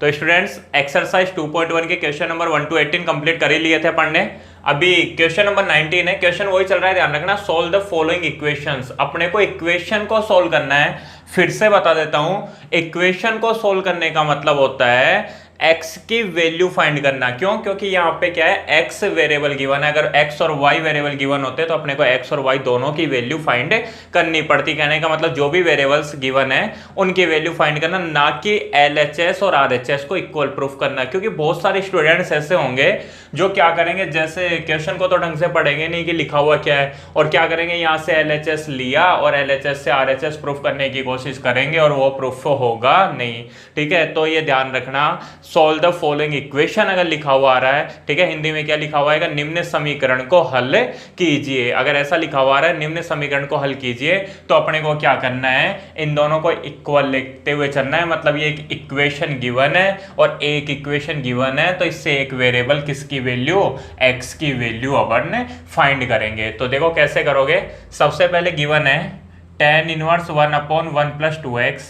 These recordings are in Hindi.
तो स्टूडेंट्स एक्सरसाइज 2.1 के क्वेश्चन नंबर 1 to 18 कंप्लीट कर ही लिए थे पढ़ने। अभी क्वेश्चन नंबर 19 है। क्वेश्चन वही चल रहा है, ध्यान रखना। Solve the following equations. अपने को इक्वेशन को सोल्व करना है। फिर से बता देता हूं, इक्वेशन को सोल्व करने का मतलब होता है x की वैल्यू फाइंड करना। क्यों? क्योंकि यहाँ पे क्या है, x वेरिएबल गिवन है। अगर x और y वेरिएबल गिवन होते तो अपने को x और y दोनों की वैल्यू फाइंड करनी पड़ती। कहने का मतलब जो भी वेरिएबल्स गिवन है उनकी वैल्यू फाइंड करना, ना कि LHS और RHS को इक्वल प्रूफ करना। क्योंकि बहुत सारे स्टूडेंट्स ऐसे होंगे जो क्या करेंगे, जैसे क्वेश्चन को तो ढंग से पढ़ेंगे नहीं कि लिखा हुआ क्या है, और क्या करेंगे, यहाँ से LHS लिया और LHS से RHS प्रूफ करने की कोशिश करेंगे और वो प्रूफ होगा नहीं। ठीक है, तो ये ध्यान रखना। सॉल्व द फॉलोइंग इक्वेशन अगर लिखा हुआ आ रहा है, ठीक है, हिंदी में क्या लिखा हुआ है, निम्न समीकरण को हल कीजिए। अगर ऐसा लिखा हुआ आ रहा है निम्न समीकरण को हल कीजिए, तो अपने को क्या करना है, इन दोनों को इक्वल लिखते हुए चलना है। मतलब ये एक इक्वेशन गिवन है और एक इक्वेशन गिवन है, तो इससे एक वेरिएबल किसकी वैल्यू, x की वैल्यू अपन फाइंड करेंगे। तो देखो कैसे करोगे। सबसे पहले गिवन है tan inverse 1/1 + 2x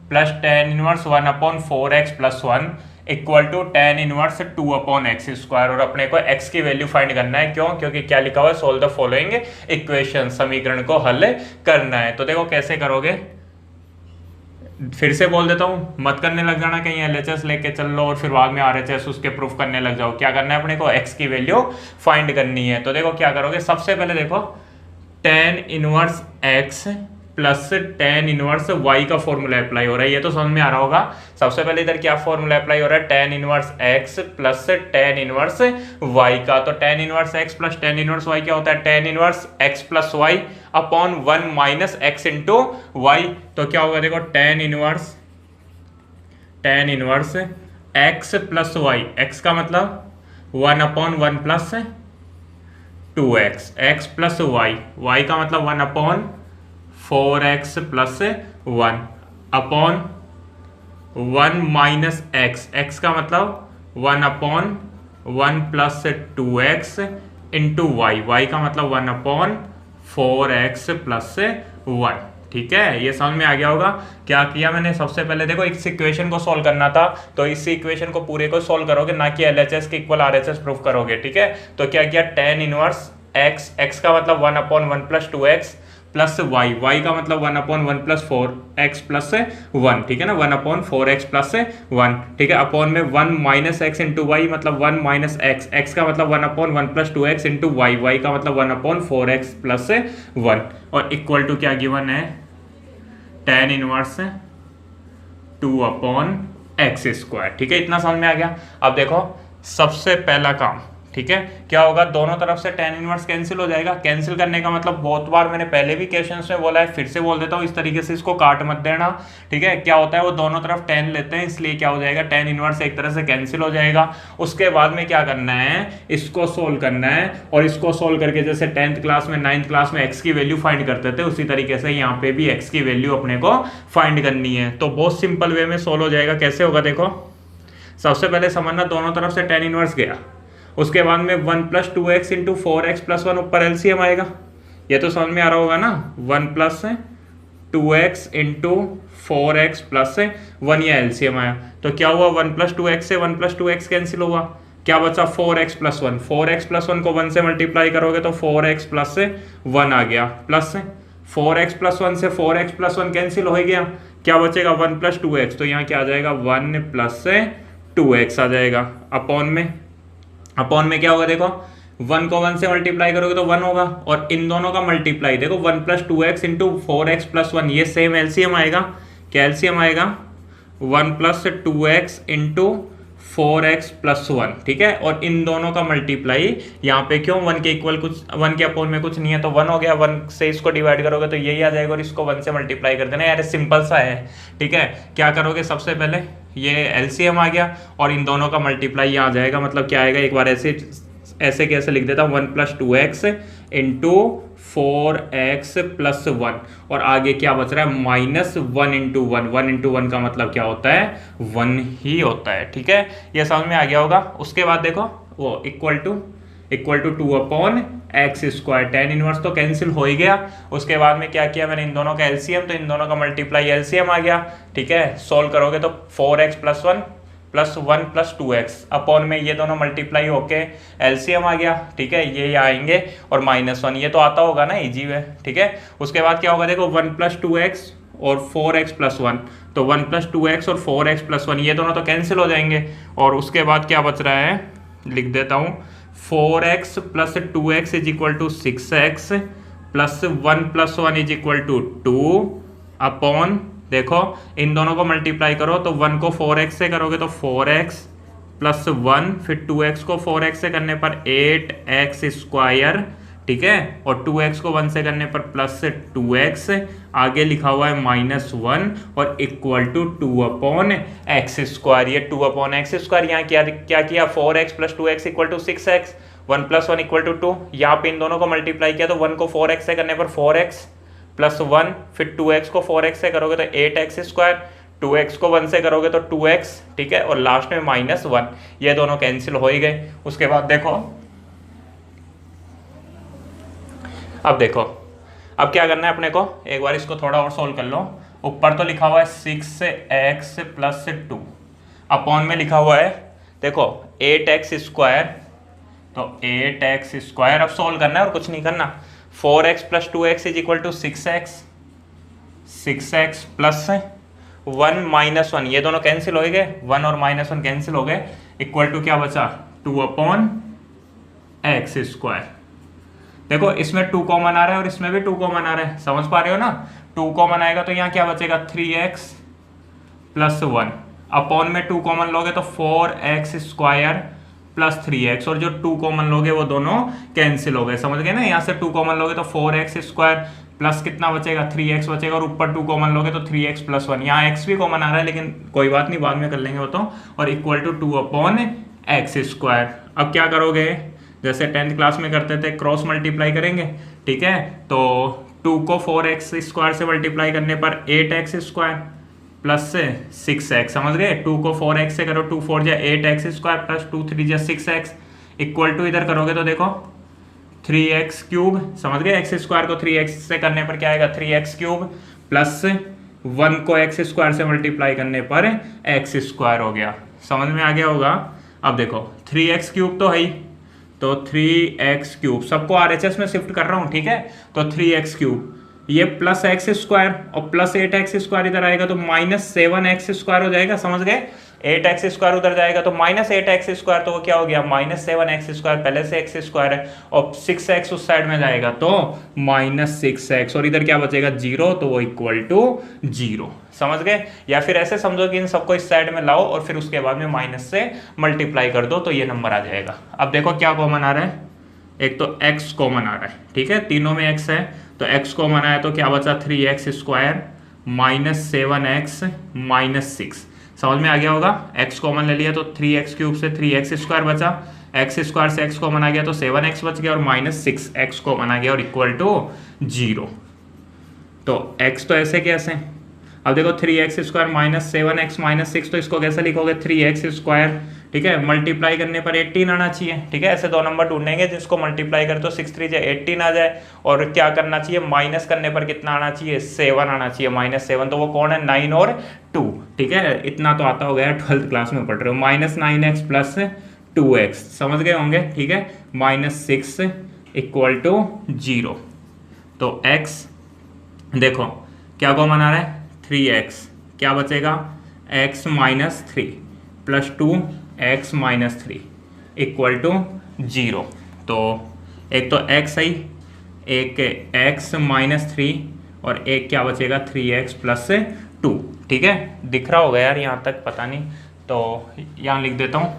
plus tan inverse 1/4x + 1 equal to tan inverse 2/x²। और अपने को x की वैल्यू फाइंड करना है। क्यों? क्योंकि क्या लिखा हुआ है, सोल्व द फॉलोइंग इक्वेशन, समीकरण को हल करना है। तो देखो कैसे करोगे, फिर से बोल देता हूं, मत करने लग जाना कहीं LHS लेके चल लो और फिर बाद में RHS उसके प्रूफ करने लग जाओ। क्या करना है, अपने को x की वैल्यू फाइंड करनी है। तो देखो क्या करोगे, सबसे पहले देखो tan inverse x plus tan inverse y का फॉर्मूला अप्लाई हो रहा है। ये तो समझ में आ रहा होगा। सबसे पहले इधर क्या फॉर्मूला अप्लाई हो रहा है, tan inverse x plus tan inverse y का। तो tan inverse x plus tan inverse y क्या होता है, tan inverse x plus y upon 1 minus x into y। तो क्या होगा, देखो tan inverse x plus y, x का मतलब 1/1 plus 2x, x plus y का मतलब 1/4x plus 1 upon 1 minus x का मतलब 1/1 प्लस 2x इंटू y का मतलब 1/4x प्लस 1। ठीक है, ये समझ में आ गया होगा। क्या किया मैंने, सबसे पहले देखो इस इक्वेशन को सोल्व करना था, तो इस इक्वेशन को पूरे को सोल्व करोगे, ना कि LHS के इक्वल RHS प्रूफ करोगे। ठीक है, तो क्या किया, tan इनवर्स x का मतलब 1/1 प्लस 2x प्लस y का मतलब 1/1 प्लस 4x प्लस 1। ठीक है ना, 1/4x प्लस 1। ठीक है, अपॉन में 1 माइनस x इंटू वाई मतलब 1 माइनस x का मतलब 1/1 प्लस 2x इंटू y का मतलब 1/4x प्लस 1। और इक्वल टू क्या गिवन है, tan इनवर्स 2/x²। ठीक है, इतना समझ में आ गया। अब देखो सबसे पहला काम, ठीक है, क्या होगा, दोनों तरफ से tan इनवर्स कैंसिल हो जाएगा। कैंसिल करने का मतलब बहुत बार मैंने पहले भी क्वेश्चंस में बोला है, फिर से बोल देता हूँ, इस तरीके से इसको काट मत देना। ठीक है, क्या होता है, वो दोनों तरफ tan लेते हैं, इसलिए क्या हो जाएगा, tan इनवर्स एक तरह से कैंसिल हो जाएगा। उसके बाद में क्या करना है, इसको सोल्व करना है, और इसको सोल्व करके जैसे 10th क्लास में 9th क्लास में x की वैल्यू फाइंड करते थे, उसी तरीके से यहाँ पे भी x की वैल्यू अपने को फाइंड करनी है। तो बहुत सिंपल वे में सोल्व हो जाएगा। कैसे होगा, देखो सबसे पहले समझना, दोनों तरफ से tan इनवर्स गया, उसके बाद में 1 plus 2x into 4x plus 1 ऊपर LCM आएगा। ये तो समझ में आ रहा होगा ना, 1 plus 2x into 4x plus 1, ये LCM आया। तो क्या हुआ, 1 प्लस 2x से 1 प्लस 2x कैंसिल हुआ, क्या बचा 4x प्लस 1। 4x प्लस 1 को 1 से मल्टीप्लाई करोगे तो 4x प्लस 1 आ गया, प्लस 4x प्लस 1 से 4x प्लस 1 कैंसिल हो गया, क्या बचेगा 1 प्लस 2x। तो यहाँ क्या आ जाएगा, 1 प्लस 2x आ जाएगा। अपॉन में क्या होगा, देखो 1 को 1 से मल्टीप्लाई करोगे तो 1 होगा, और इन दोनों का मल्टीप्लाई देखो 1 plus 2x into 4x plus 1, ये सेम LCM आएगा। क्या LCM आएगा, 1 plus 2x into 4x plus 1। ठीक है, और इन दोनों का मल्टीप्लाई यहाँ पे क्यों, 1 के इक्वल कुछ, 1 के अपॉन में कुछ नहीं है तो 1 हो गया। 1 से इसको डिवाइड करोगे तो यही आ जाएगा, और इसको 1 से मल्टीप्लाई कर देना। यार सिंपल सा है। ठीक है, क्या करोगे, सबसे पहले ये LCM आ गया और इन दोनों का मल्टीप्लाई यहाँ आ जाएगा। मतलब क्या आएगा, एक बार ऐसे कैसे लिख देता हूँ, 1 plus 2x into 4x plus 1, और आगे क्या बच रहा है, माइनस 1 इंटू 1। 1 इंटू 1 का मतलब क्या होता है, 1 ही होता है। ठीक है, ये समझ में आ गया होगा। उसके बाद देखो वो equal to 2/x²। tan inverse तो कैंसिल हो ही गया। उसके बाद में क्या किया मैंने, इन दोनों का LCM, तो इन दोनों का मल्टीप्लाई LCM आ गया। ठीक है, सोल्व करोगे तो 4x plus 1 plus 1 plus 2x upon में ये दोनों मल्टीप्लाई होके एलसीएम आ गया, ठीक है, ये आएंगे और -1, ये तो आता होगा ना इजी वे, ठीक है। उसके बाद क्या होगा देखो 1 प्लस 2x और 4x प्लस 1, तो 1 प्लस 2x और 4x प्लस 1 ये दोनों तो कैंसिल हो जाएंगे, और उसके बाद क्या बच रहा है लिख देता हूँ 4x plus 2x is equal to 6x plus 1 plus 1 is equal to 2 upon, देखो इन दोनों को मल्टीप्लाई करो तो 1 को 4x से करोगे तो 4x प्लस 1, फिर 2x को 4x से करने पर 8x स्क्वायर, ठीक है, और 2x को 1 से करने पर प्लस 2x, आगे लिखा हुआ है -1 और equal to 2 upon x square. ये 2 अपॉन एक्स स्क्वायर यहाँ क्या किया 4x plus 2x equal to 6x, 1 plus 1 equal to 2, यहाँ पे इन दोनों को मल्टीप्लाई किया तो 1 को 4x से करने पर 4x प्लस 1, फिर 2x को 4x से करोगे तो 8x स्क्वायर, 2x को 1 से करोगे तो 2x, ठीक है, और लास्ट में -1, ये दोनों कैंसिल हो ही गए। उसके बाद देखो अब क्या करना है अपने को, एक बार इसको थोड़ा और सोल्व कर लो। ऊपर तो लिखा हुआ है 6x प्लस 2 अपॉन में लिखा हुआ है देखो 8x स्क्वायर, तो 8x स्क्वायर अब सोल्व करना है और कुछ नहीं करना। 4x plus 2x is equal to 6x plus 1 -1, ये दोनों कैंसिल हो गए, 1 और -1 कैंसिल हो गए, इक्वल टू क्या बचा 2 अपॉन एक्स स्क्वायर। देखो इसमें 2 कॉमन आ रहा है और इसमें भी 2 कॉमन आ रहा है, समझ पा रहे हो ना। 2 कॉमन आएगा तो यहाँ क्या बचेगा 3x प्लस 1 अपॉन में 2 कॉमन लोगे तो 4x स्क्वायर प्लस 3x, और जो 2 कॉमन लोगे वो दोनों कैंसिल हो गए, समझ गए ना। यहाँ से 2 कॉमन लोगे तो 4x स्क्वायर प्लस कितना बचेगा 3x बचेगा, और ऊपर 2 कॉमन लोगे तो 3x प्लस 1, यहाँ x भी कॉमन आ रहा है लेकिन कोई बात नहीं, बाद में कर लेंगे वो तो, और equal to 2 upon x square. अब क्या करोगे जैसे 10th क्लास में करते थे, क्रॉस मल्टीप्लाई करेंगे, ठीक है, तो 2 को 4x स्क्वायर से मल्टीप्लाई करने पर 8x स्क्वायर प्लस 6x, समझ गए। 2 को 4x से करो, 2 4 जा 8x स्क्वायर प्लस 2 3 जा 6x, इक्वल टू इधर करोगे तो देखो 3x क्यूब, समझ गए। x स्क्वायर को 3x से करने पर क्या आएगा 3x क्यूब प्लस 1 को x स्क्वायर से मल्टीप्लाई करने पर x स्क्वायर हो गया, समझ में आ गया होगा। अब देखो 3x क्यूब तो है ही, तो 3x क्यूब सबको RHS में शिफ्ट कर रहा हूँ, ठीक है, तो 3x क्यूब ये प्लस एक्स स्क्वायर और प्लस 8x स्क्वायर इधर आएगा तो -7x स्क्वायर हो जाएगा, समझ गए। 8x स्क्वायर उधर जाएगा तो -8x स्क्वायर, तो वो क्या हो गया -7x स्क्वायर, पहले से x स्क्वायर है, और 6x उस साइड में जाएगा तो -6x, और इधर क्या बचेगा 0, तो वो इक्वल टू 0, समझ गए। या फिर ऐसे समझो कि इन सबको इस साइड में लाओ और फिर उसके बाद में माइनस से मल्टीप्लाई कर दो तो ये नंबर आ जाएगा। अब देखो क्या कॉमन आ रहा है, एक तो x कॉमन आ रहा है, ठीक है, तीनों में x है, तो x कॉमन आया तो क्या बचा 3x स्क्वायर -7x -6, समझ में आ गया होगा। x कॉमन ले लिया तो 3x क्यूब से 3x स्क्वायर बचा, x स्क्वायर से x कॉमन आ गया तो 7x बच गया, और -6x कॉमन आ गया और इक्वल टू 0। तो x तो ऐसे कैसे, अब देखो 3x स्क्वायर -7x -6, तो इसको कैसे लिखोगे 3x स्क्वायर, ठीक है, मल्टीप्लाई करने पर 18 आना चाहिए, ठीक है। ऐसे दो नंबर ढूंढेंगे जिसको मल्टीप्लाई करे तो 6 3 जाए 18 आ जाए, और क्या करना चाहिए माइनस करने पर कितना आना चाहिए 7 आना चाहिए, -7, तो वो कौन है 9 और 2, ठीक है, इतना तो आता हो गया 12th क्लास में पढ़ रहे हो। -9x प्लस 2x, समझ गए होंगे, ठीक है, -6 इक्वल टू 0, तो x देखो क्या कॉमन आ रहा है 3x, क्या बचेगा x -3 plus 2x -3 equal to 0, तो एक तो x है, एक x -3 और एक क्या बचेगा 3x प्लस 2, ठीक है, दिख रहा होगा यार यहाँ तक, पता नहीं, तो यहाँ लिख देता हूँ,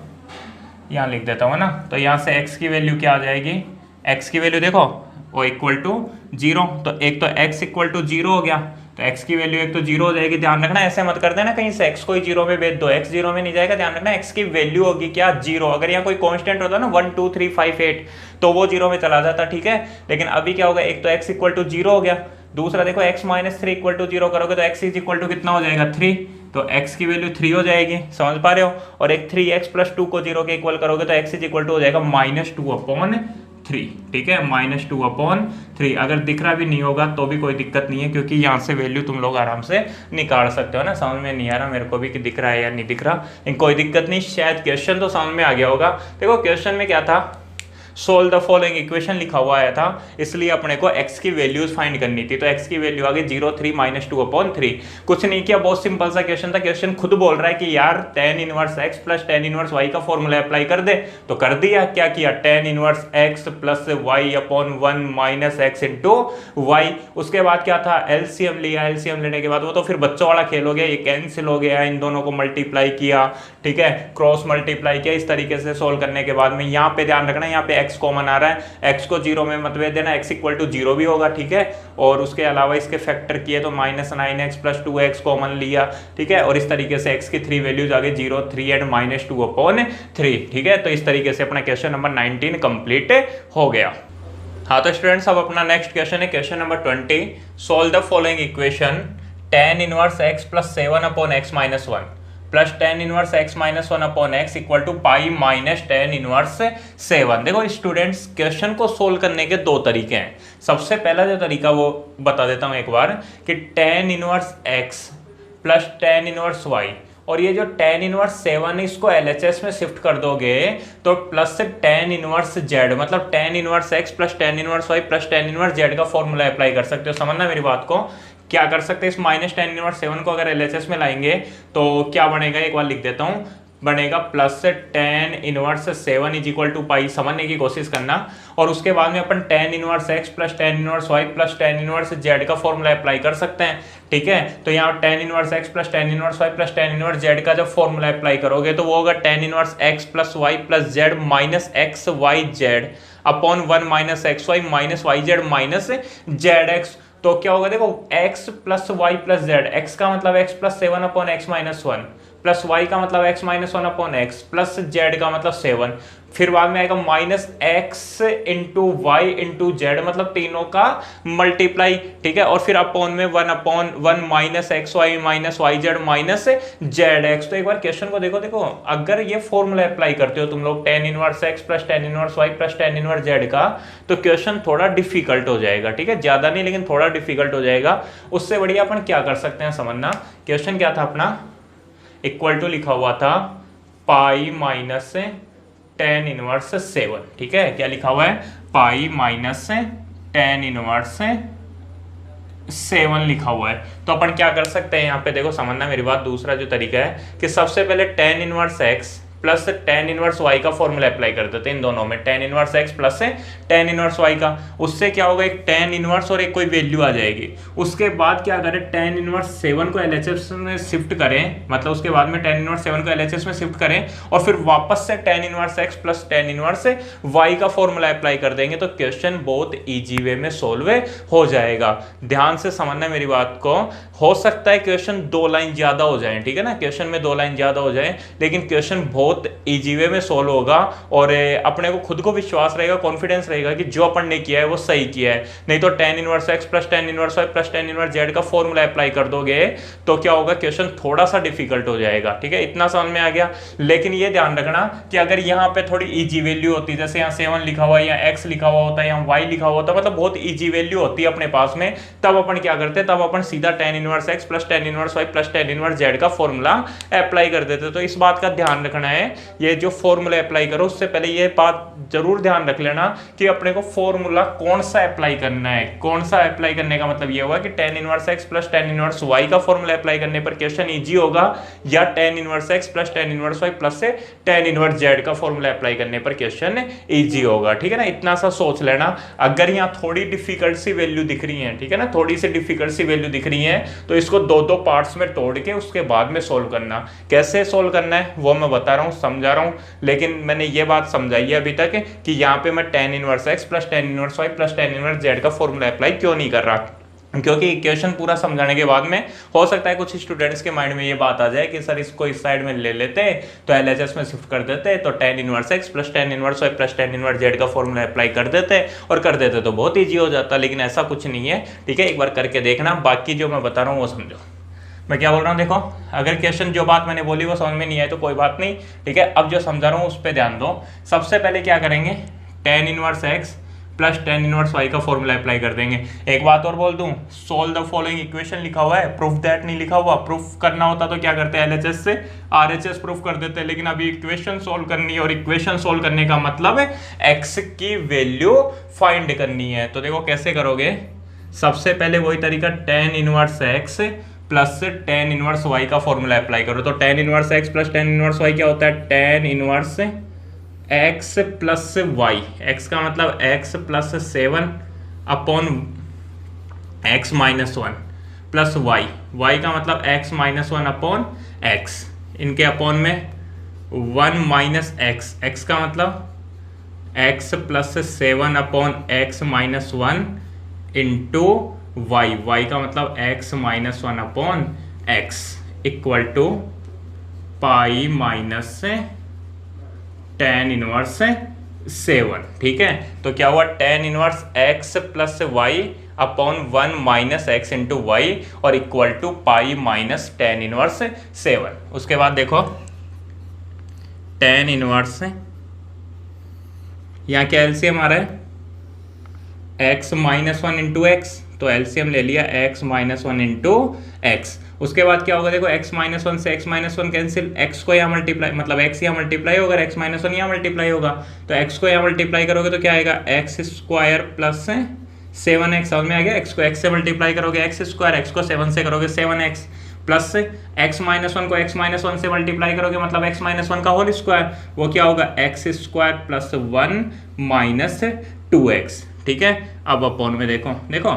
यहाँ लिख देता हूँ ना, तो यहाँ से x की वैल्यू क्या आ जाएगी, x की वैल्यू देखो वो इक्वल टू 0, तो एक तो x इक्वल टू 0 हो गया, तो x की वैल्यू एक तो 0 हो जाएगी, ध्यान रखना ऐसे मत कर देना कहीं से x को ही 0 में भेज दो, x 0 में नहीं जाएगा, ध्यान रखना x की वैल्यू होगी क्या 0, अगर यहाँ कोई कांस्टेंट होता ना 1 2 3 5 8 तो वो 0 में चला जाता, ठीक है, लेकिन अभी क्या होगा, एक तो x इक्वल टू 0 हो गया, दूसरा देखो x -3 इक्वल टू 0 करोगे तो x इज इक्वल टू कितना हो जाएगा 3, तो x की वैल्यू 3 हो जाएगी, समझ पा रहे हो, और एक 3x प्लस 2 को 0 के इक्वल करोगे तो x इज इक्वल टू हो जाएगा -2 अपॉन 3, ठीक है, -2/3। अगर दिख रहा भी नहीं होगा तो भी कोई दिक्कत नहीं है, क्योंकि यहाँ से वैल्यू तुम लोग आराम से निकाल सकते हो ना। समझ में नहीं आ रहा मेरे को भी कि दिख रहा है या नहीं दिख रहा, लेकिन कोई दिक्कत नहीं, शायद क्वेश्चन तो समझ में आ गया होगा। देखो क्वेश्चन में क्या था, सोल्व द फॉलोइंग इक्वेशन लिखा हुआ आया था, इसलिए अपने को x की वैल्यूज फाइंड करनी थी। तो x की वैल्यू आ गई 0, 3 -2/3। कुछ नहीं किया, बहुत सिंपल सा क्वेश्चन था। क्वेश्चन खुद बोल रहा है कि यार tan inverse x plus tan inverse y का फॉर्मूला अप्लाई कर दे, तो कर दिया। क्या किया, tan inverse x plus y/1 minus x into y। उसके बाद क्या था, एलसीएम लिया। एलसीएम लेने के बाद वो तो फिर बच्चों वाला खेल हो गया, ये कैंसिल हो गया, इन दोनों को मल्टीप्लाई किया, ठीक है, क्रॉस मल्टीप्लाई किया। इस तरीके से सोल्व करने के बाद में यहाँ पे ध्यान रखना, यहाँ पे x कॉमन आ रहा है, x को 0 में मत भेज देना, x इक्वल टू 0 भी होगा, ठीक है। और उसके अलावा इसके फैक्टर किए तो -9x प्लस 2x कॉमन लिया, ठीक है। और इस तरीके से x की 3 वैल्यूज आ गई 0, 3 एंड -2/3, ठीक है। तो इस तरीके से अपना क्वेश्चन नंबर 19 कंप्लीट हो गया। हाँ तो स्टूडेंट्स, अब अपना नेक्स्ट क्वेश्चन है question number 20। Solve the following equation tan inverse x plus 7/x minus 1 plus tan inverse x minus 1/x equal to pi minus tan inverse 7। देखो स्टूडेंट्स, क्वेश्चन को सोल्व करने के दो तरीके हैं। सबसे पहला जो तरीका वो बता देता हूँ एक बार, कि tan inverse x plus tan inverse y, और ये जो tan इनवर्स 7 है इसको LHS में शिफ्ट कर दोगे तो प्लस tan इनवर्स z, मतलब tan inverse x plus tan inverse y plus tan inverse z का फॉर्मूला अप्लाई कर सकते हो। समझना मेरी बात को, क्या कर सकते हैं, इस माइनस tan इनवर्स 7 को अगर LHS में लाएंगे तो क्या बनेगा, एक बार लिख देता हूँ, बनेगा plus tan inverse 7 is equal to pi. समझने की कोशिश करना। और उसके बाद में अपन tan inverse x plus tan inverse y plus tan inverse z का फॉर्मूला अप्लाई कर सकते हैं, ठीक है। तो यहाँ tan inverse x plus tan inverse y plus tan inverse z का जब फॉर्मूला अप्लाई करोगे तो वो होगा tan inverse x plus y plus z minus x y z upon 1 minus x y minus y z minus z x. तो क्या होगा, देखो x plus y plus z, x का मतलब x plus 7/x minus 1 plus y का मतलब x minus 1/x plus Z का मतलब 7, फिर बाद में आएगा minus x into y into z, मतलब तीनों का मल्टीप्लाई, ठीक है। और फिर अपॉन में 1/1 minus x y minus y z minus z x. तो एक बार क्वेश्चन को देखो, अगर ये फॉर्मूला अप्लाई करते हो तुम लोग tan inverse x plus tan inverse y plus tan inverse z का, तो क्वेश्चन थोड़ा डिफिकल्ट हो जाएगा, ठीक है, ज्यादा नहीं लेकिन थोड़ा डिफिकल्ट हो जाएगा। उससे बढ़िया अपन क्या कर सकते हैं, समझना। क्वेश्चन क्या था अपना, इक्वल टू लिखा हुआ था पाई माइनस tan इनवर्स 7, ठीक है। क्या लिखा हुआ है, पाई माइनस tan इनवर्स 7 लिखा हुआ है। तो अपन क्या कर सकते हैं, यहाँ पे देखो समझना मेरी बात। दूसरा जो तरीका है कि सबसे पहले tan inverse x plus tan inverse y का फॉर्मूला अप्लाई कर देते हैं इन दोनों में, tan inverse x plus tan inverse y का। उससे क्या होगा, एक tan इनवर्स और एक कोई वैल्यू आ जाएगी। उसके बाद क्या करें, tan इनवर्स 7 को LHS में शिफ्ट करें, मतलब उसके बाद में tan इनवर्स 7 को LHS में शिफ्ट करें और फिर वापस से tan inverse x plus tan inverse y का फॉर्मूला अप्लाई कर देंगे, तो क्वेश्चन बहुत ईजी वे में सोल्व हो जाएगा। ध्यान से समझना मेरी बात को। हो सकता है क्वेश्चन 2 लाइन ज्यादा हो जाए, ठीक है ना, क्वेश्चन में 2 लाइन ज्यादा हो जाए, लेकिन क्वेश्चन बहुत इजी वे में सोल्व होगा और अपने को खुद को विश्वास रहेगा, कॉन्फिडेंस रहेगा कि जो अपन ने किया है वो सही किया है। नहीं तो tan inverse x plus tan inverse y plus tan inverse z का फॉर्मूला अप्लाई कर दोगे तो क्या होगा, क्वेश्चन थोड़ा सा डिफिकल्ट हो जाएगा, ठीक है। इतना समझ में आ गया। लेकिन ये ध्यान रखना कि अगर यहाँ पे थोड़ी इजी वैल्यू होती, जैसे यहाँ 7 लिखा हुआ है या x लिखा हुआ होता है, यहाँ y लिखा हुआ होता है, मतलब बहुत इजी वैल्यू होती है अपने पास में, तब अपन क्या करते, तब अपन सीधा tan inverse x plus tan inverse y plus tan inverse z का फॉर्मूला अप्लाई कर देते। तो इस बात का ध्यान रखना है, ये जो फॉर्मूला अप्लाई करो उससे पहले ये बात जरूर ध्यान रख लेना कि अपने को फॉर्मूला कौन सा अप्लाई करना है। कौन सा अप्लाई करने का मतलब ये होगा कि tan inverse x plus tan inverse y का फॉर्मूला अप्लाई करने पर क्वेश्चन इजी होगा, या tan inverse x plus tan inverse y plus से tan इनवर्स z का फॉर्मूला अप्लाई करने पर क्वेश्चन इजी होगा, ठीक है ना। इतना सा सोच लेना। अगर यहाँ थोड़ी डिफिकल्ट सी वैल्यू दिख रही है, ठीक है ना, थोड़ी सी डिफिकल्ट सी वैल्यू दिख रही है, तो इसको 2-2 पार्ट्स में तोड़ के उसके बाद में सोल्व करना। कैसे सोल्व करना है वो मैं बता रहा हूँ, समझा रहा हूँ, लेकिन मैंने ये बात समझाई है अभी तक कि यहाँ पे मैं tan inverse x plus tan inverse y plus tan inverse z का फॉर्मूला अप्लाई क्यों नहीं कर रहा, क्योंकि इक्वेशन पूरा समझाने के बाद में हो सकता है कुछ स्टूडेंट्स के माइंड में ये बात आ जाए कि सर इसको इस साइड में ले लेते तो LHS में शिफ्ट कर देते, तो tan inverse x plus tan inverse y plus tan inverse z का फॉर्मूला अप्लाई कर देते और कर देते तो बहुत ईजी हो जाता। लेकिन ऐसा कुछ नहीं है, ठीक है। एक बार करके देखना, बाकी जो मैं बता रहा हूँ वो समझो। मैं क्या बोल रहा हूँ, देखो अगर क्वेश्चन जो बात मैंने बोली वो समझ में नहीं आए तो कोई बात नहीं, ठीक है। अब जो समझा रहा हूँ उस पर ध्यान दो। सबसे पहले क्या करेंगे, tan inverse x plus tan inverse y का फॉर्मूला अप्लाई कर देंगे। एक बात और बोल दूं, सोल्व द फॉलोइंग इक्वेशन लिखा हुआ है, प्रूफ दैट नहीं लिखा हुआ। प्रूफ करना होता तो क्या करते हैं, एलएचएस से आरएचएस प्रूफ कर देते हैं, लेकिन अभी इक्वेशन सोल्व करनी है, और इक्वेशन सोल्व करने का मतलब है एक्स की वैल्यू फाइंड करनी है। तो देखो कैसे करोगे, सबसे पहले वही तरीका, tan inverse x plus tan inverse y का फॉर्मूला अप्लाई करो। तो tan inverse x plus tan inverse y क्या होता है, tan inverse x plus y, x का मतलब x plus 7 upon x minus 1 plus y, y का मतलब एक्स माइनस 1 अपॉन एक्स, इनके अपॉन में 1 माइनस एक्स, एक्स का मतलब x plus 7 upon x minus 1 into y, y का मतलब x minus 1 upon x equal to pi minus tan inverse 7। ठीक है, तो क्या हुआ, tan inverse x plus y upon 1 minus x into y और equal to pi minus tan inverse 7। उसके बाद देखो टेन इनवर्स, यहाँ क्या एलसीएम आ रहा है, एक्स माइनस 1 इंटू एक्स, तो एलसीएम ले लिया एक्स माइनस 1 इंटू एक्स। उसके बाद क्या होगा, देखो x माइनस 1 से x माइनस 1 कैंसिल, x को यहाँ मल्टीप्लाई, मतलब x यहाँ मल्टीप्लाई होगा, x माइनस 1 यहाँ मल्टीप्लाई होगा, तो x को यहाँ मल्टीप्लाई करोगे तो क्या आएगा, एक्स स्क्वायर प्लस 7x, समझ में आ गया। x को x से मल्टीप्लाई करोगे एक्स स्क्वायर, x को 7 से करोगे 7x, प्लस x माइनस 1 को x माइनस 1 से मल्टीप्लाई करोगे, मतलब x माइनस 1 का होल स्क्वायर, वो क्या होगा, x square plus 1 minus 2x। ठीक है, अब अपॉन में देखो, देखो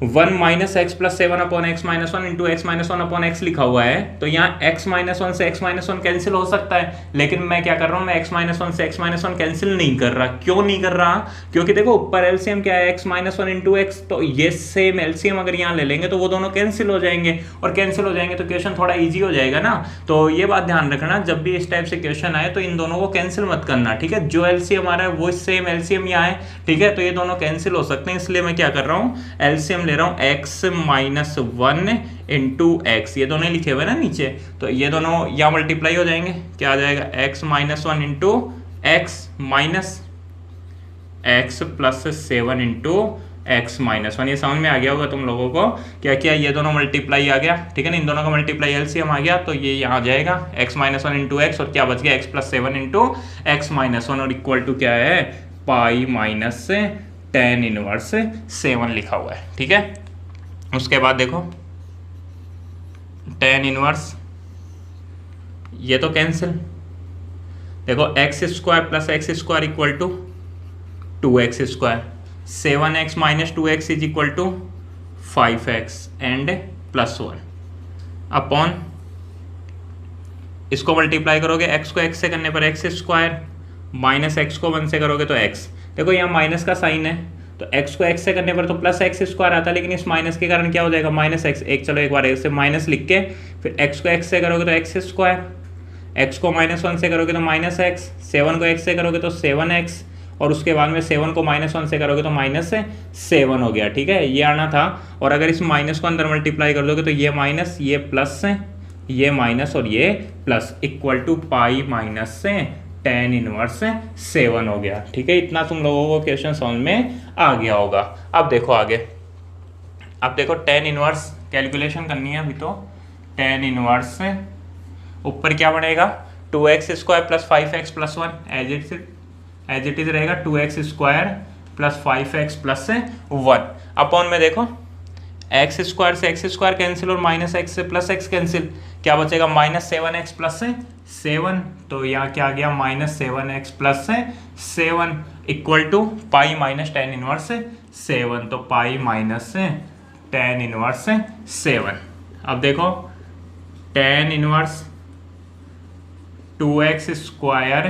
1 minus x plus 7 upon x minus 1 into x minus 1 upon x लिखा हुआ है, तो यहाँ x माइनस 1 से x माइनस 1 कैंसिल हो सकता है, लेकिन मैं क्या कर रहा हूँ, मैं x माइनस 1 से x माइनस 1 कैंसिल नहीं कर रहा। क्यों नहीं कर रहा, क्योंकि देखो ऊपर एलसीएम क्या है, x माइनस 1 इंटू एक्स, तो ये सेम एलसीएम अगर यहाँ ले लेंगे तो वो दोनों कैंसिल हो जाएंगे, और कैंसिल हो जाएंगे तो क्वेश्चन थोड़ा ईजी हो जाएगा ना। तो ये बात ध्यान रखना, जब भी इस टाइप से क्वेश्चन आए तो इन दोनों को कैंसिल मत करना। ठीक है, जो एलसीएम आ रहा है वो सेम एलसीएम यहाँ है। ठीक है, तो ये दोनों कैंसिल हो सकते हैं, इसलिए मैं क्या कर रहा हूँ, एलसीएम ले रहा हूँ x माइनस 1 इंटू एक्स, ये दोनों लिखे हुए ना नीचे, तो ये दोनों यहाँ मल्टीप्लाई हो जाएंगे, क्या आ जाएगा, x minus 1 into x minus x plus 7 into x minus 1। ये समझ में आ गया होगा तुम लोगों को, क्या क्या ये दोनों मल्टीप्लाई आ गया। ठीक है ना, इन दोनों का मल्टीप्लाई एलसीएम आ गया, तो ये यहाँ आ जाएगा x माइनस 1 इंटू एक्स, और क्या बच गया, x plus 7 into x minus 1, और इक्वल टू क्या है, पाई माइनस टेन इनवर्स 7 लिखा हुआ है। ठीक है, उसके बाद देखो टेन इनवर्स, ये तो कैंसिल, देखो x square plus x square equal to 2x square, 7x minus 2x is equal to 5x and plus 1 upon, इसको मल्टीप्लाई करोगे, x को x से करने पर x स्क्वायर, माइनस x को 1 से करोगे तो x, देखो यहाँ माइनस का साइन है, तो x को x से करने पर तो प्लस एक्स स्क्वायर आता है, लेकिन इस माइनस के कारण क्या हो जाएगा, माइनस एक्स, एक चलो एक बार ऐसे माइनस लिख के, फिर x को x से करोगे तो एक्स स्क्वायर, x को माइनस 1 से करोगे तो माइनस एक्स, 7 को x से करोगे तो 7x, और उसके बाद में 7 को माइनस 1 से करोगे तो माइनस 7 हो गया। ठीक है, ये आना था, और अगर इस माइनस को अंदर मल्टीप्लाई कर दोगे तो ये माइनस, ये प्लस, ये माइनस और ये plus, equal to pi minus tan inverse 7 हो गया। ठीक है, इतना तुम लोगों को क्वेश्चन समझ में आ गया होगा। अब देखो आगे, अब देखो टेन इनवर्स कैलकुलेशन करनी है अभी, तो टेन इनवर्स ऊपर क्या बनेगा, 2x square plus 5x plus 1, as it is रहेगा 2x square plus 5x plus 1 upon में देखो एक्स स्क्वायर से एक्स स्क्वायर कैंसिल, और माइनस एक्स से प्लस एक्स कैंसिल, क्या बचेगा, माइनस 7x प्लस 7, तो यहाँ क्या आ गया, minus 7x plus 7 equal to pi minus tan inverse 7, तो पाई माइनस टेन इनवर्स 7। अब देखो tan inverse 2x square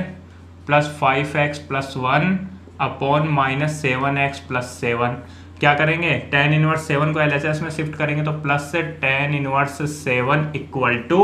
plus 5x plus 1 upon minus 7x plus 7, क्या करेंगे, टेन इनवर्स 7 को एलएचएस में शिफ्ट करेंगे, तो प्लस से टेन इनवर्स 7 इक्वल टू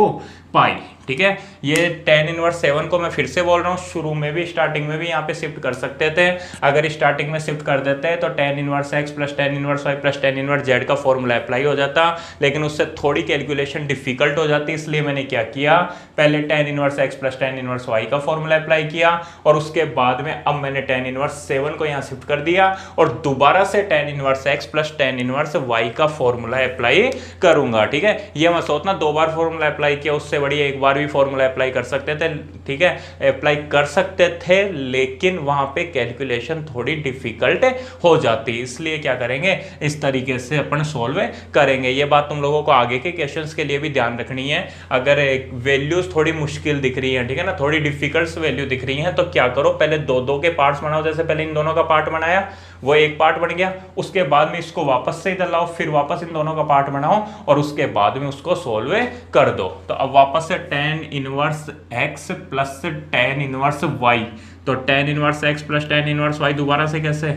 पाई। ठीक है, ये tan इनवर्स 7 को मैं फिर से बोल रहा हूँ, शुरू में भी स्टार्टिंग में भी यहाँ पे शिफ्ट कर सकते थे। अगर स्टार्टिंग में शिफ्ट कर देते हैं तो tan inverse x plus tan inverse y plus tan inverse z का फॉर्मूला अप्लाई हो जाता, लेकिन उससे थोड़ी कैलकुलेशन डिफिकल्ट हो जाती। इसलिए मैंने क्या किया, पहले tan inverse x plus tan inverse y का फॉर्मूला अप्लाई किया और उसके बाद में अब मैंने tan इनवर्स 7 को यहाँ शिफ्ट कर दिया और दोबारा से tan inverse x plus tan inverse y का फॉर्मूला अप्लाई करूंगा। ठीक है, ये मत सोचना 2 बार फॉर्मूला अप्लाई किया उससे बढ़िया एक बार भी फॉर्मूला अप्लाई कर सकते थे। ठीक है, अप्लाई कर सकते थे, लेकिन वहां पे कैलकुलेशन थोड़ी डिफिकल्ट हो जाती, इसलिए क्या करेंगे, इस तरीके से अपन सोल्व करेंगे। ये बात तुम लोगों को आगे के क्वेश्चंस के लिए भी ध्यान रखनी है। अगर वैल्यूज थोड़ी मुश्किल दिख रही है, ठीक है ना, थोड़ी डिफिकल्ट वैल्यू दिख रही है, तो क्या करो, पहले 2-2 के पार्ट्स बनाओ। जैसे पहले इन दोनों का पार्ट बनाया, वो एक पार्ट बन गया, उसके बाद में इसको वापस से इधर लाओ, फिर वापस इन दोनों का पार्ट बनाओ और उसके बाद में उसको सोल्व कर दो। तो अब वापस से tan inverse x plus tan inverse y, तो tan inverse x plus tan inverse y दोबारा से कैसे,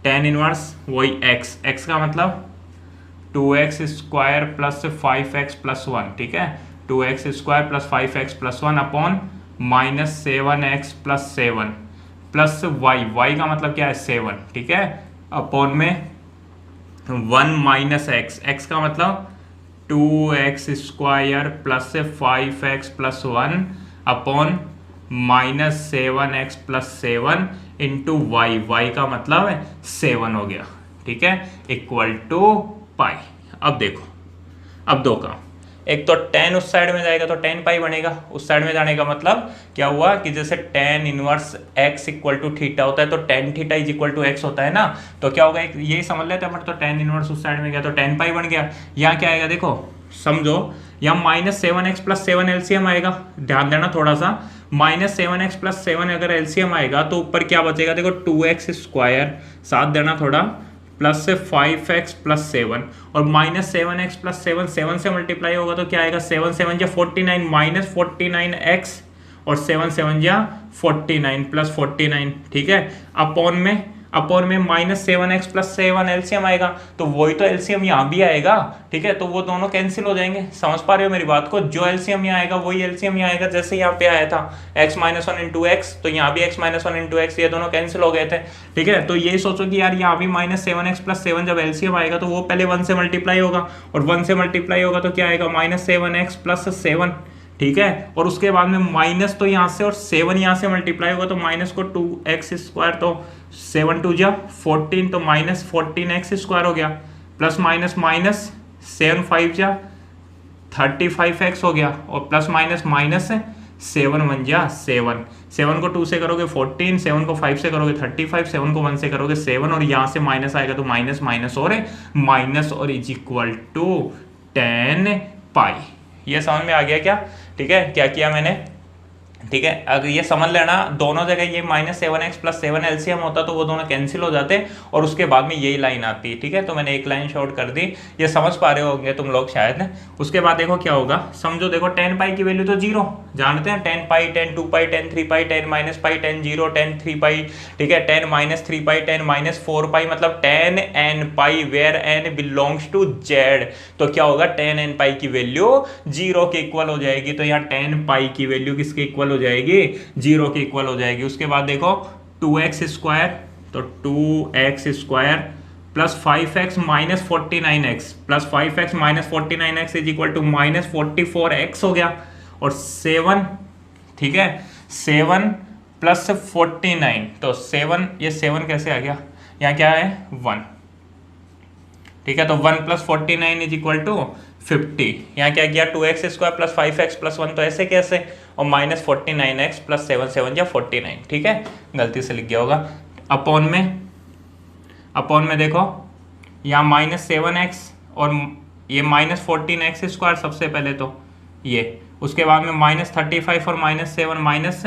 tan इनवर्स वही x का मतलब 2x square plus 5x plus 1। ठीक है, 2x square plus 5x plus 1 upon minus 7x plus 7 plus y का मतलब क्या है 7। ठीक है, अपॉन में 1 माइनस x का मतलब 2x square plus 5x plus 1 upon minus 7x plus 7 into y का मतलब 7 हो गया। ठीक है, इक्वल टू पाई। अब देखो, अब दो काम, एक तो tan उस साइड में जाएगा तो tan पाई बनेगा, उस साइड में जाने का मतलब क्या हुआ कि जैसे tan inverse x equal to theta होता है तो tan theta is equal to x होता है ना, तो क्या होगा, यही समझ लेते हैं। तो tan इनवर्स उस साइड में गया तो tan पाई बन गया। यहाँ क्या आएगा देखो, समझो, यहाँ माइनस 7x प्लस 7 एलसीएम आएगा, ध्यान देना थोड़ा सा, माइनस 7x प्लस 7 अगर एलसीएम आएगा तो ऊपर क्या बचेगा देखो, 2x स्क्वायर, साथ देना थोड़ा, प्लस से 5x प्लस 7 और माइनस 7x प्लस 7 7 से मल्टीप्लाई होगा तो क्या आएगा, 7 7 या 49 माइनस 49x और 7 7 या 49 प्लस 49। ठीक है, अपॉन में माइनस 7x प्लस 7 एलसीएम आएगा, तो वही तो एलसीएम यहाँ भी आएगा। ठीक है, तो वो दोनों कैंसिल हो जाएंगे। समझ पा रहे हो मेरी बात को, जो एलसीएम यहाँ आएगा वही एलसीएम यहाँ आएगा। जैसे यहाँ पे आया था x माइनस 1 इंटू एक्स, तो यहाँ भी x माइनस 1 इंटू एक्स, ये दोनों कैंसिल हो गए थे। ठीक है, तो ये सोचो कि यार यहाँ भी माइनस 7x प्लस 7 जब एलसीएम आएगा तो वो पहले 1 से मल्टीप्लाई होगा, और 1 से मल्टीप्लाई होगा तो क्या आएगा, माइनस 7x प्लस 7। ठीक है, और उसके बाद में माइनस तो यहाँ से और 7 यहाँ से मल्टीप्लाई होगा तो माइनस को 2x स्क्वायर, तो 7 2 जा 14, तो माइनस 14x स्क्वायर हो गया, प्लस माइनस माइनस 7 5 जा 35x हो गया, और प्लस माइनस माइनस 7 1 जा 7, 7 को 2 से करोगे 14, 7 को 5 से करोगे 35, 7 को 1 से करोगे 7, और यहाँ से माइनस आएगा तो माइनस माइनस और इज इक्वल टू tan पाई। ये समझ में आ गया क्या? ठीक है, क्या किया मैंने? ठीक है, अगर ये समझ लेना, दोनों जगह ये माइनस 7x प्लस 7 एलसीएम होता तो वो दोनों कैंसिल हो जाते और उसके बाद में यही लाइन आती। ठीक है, तो मैंने एक लाइन शॉर्ट कर दी, ये समझ पा रहे होंगे तुम लोग शायद। उसके बाद देखो क्या होगा, समझो, देखो tan पाई की वैल्यू तो 0 जानते हैं, tan pi, tan 2 pi, tan 3 pi, tan minus pi, tan 0, tan 3 pi. ठीक है, tan minus 3 pi, tan minus 4 pi, मतलब tan n pi where n belongs to z, तो क्या होगा, tan n पाई की वैल्यू 0 के इक्वल हो जाएगी। तो यहाँ tan पाई की वैल्यू किसके इक्वल हो जाएगी, 0 के इक्वल हो जाएगी। उसके बाद देखो 2x स्क्वायर, तो 2x square plus 5x minus 49x plus 5x minus 49x is equal to minus 44x हो गया, और 7, ठीक है, 7 प्लस 49, तो 7, ये 7 कैसे आ गया, यहाँ क्या है 1। ठीक है, तो 1 प्लस 49 इज इक्वल टू 50। यहाँ क्या किया, 2x square plus 5x plus 1, तो ऐसे कैसे, और माइनस 49x प्लस 7 7 या 49। ठीक है, गलती से लिख गया होगा। अपॉन में देखो, यहाँ माइनस 7x और ये माइनस 14x स्क्वायर सबसे पहले, तो ये, उसके बाद में माइनस 35 और माइनस 7 माइनस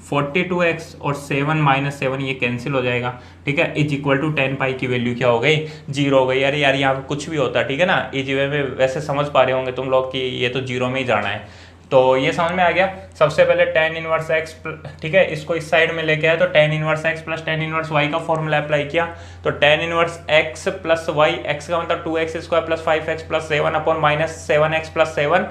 42x और 7 माइनस 7, ये कैंसिल हो जाएगा। ठीक है, इज इक्वल टू tan पाई की वैल्यू क्या हो गई, 0 हो गई। यार यहाँ पे कुछ भी होता है, ठीक है ना, इजी वे में वैसे समझ पा रहे होंगे तुम लोग कि ये तो 0 में ही जाना है। तो ये समझ में आ गया। सबसे पहले tan इनवर्स x, ठीक है, इसको इस साइड में लेके आए तो tan inverse x plus tan inverse y का फॉर्मूला अप्लाई किया, तो tan inverse x plus y, x का मतलब 2x square plus 5x plus 7 upon minus 7x plus 7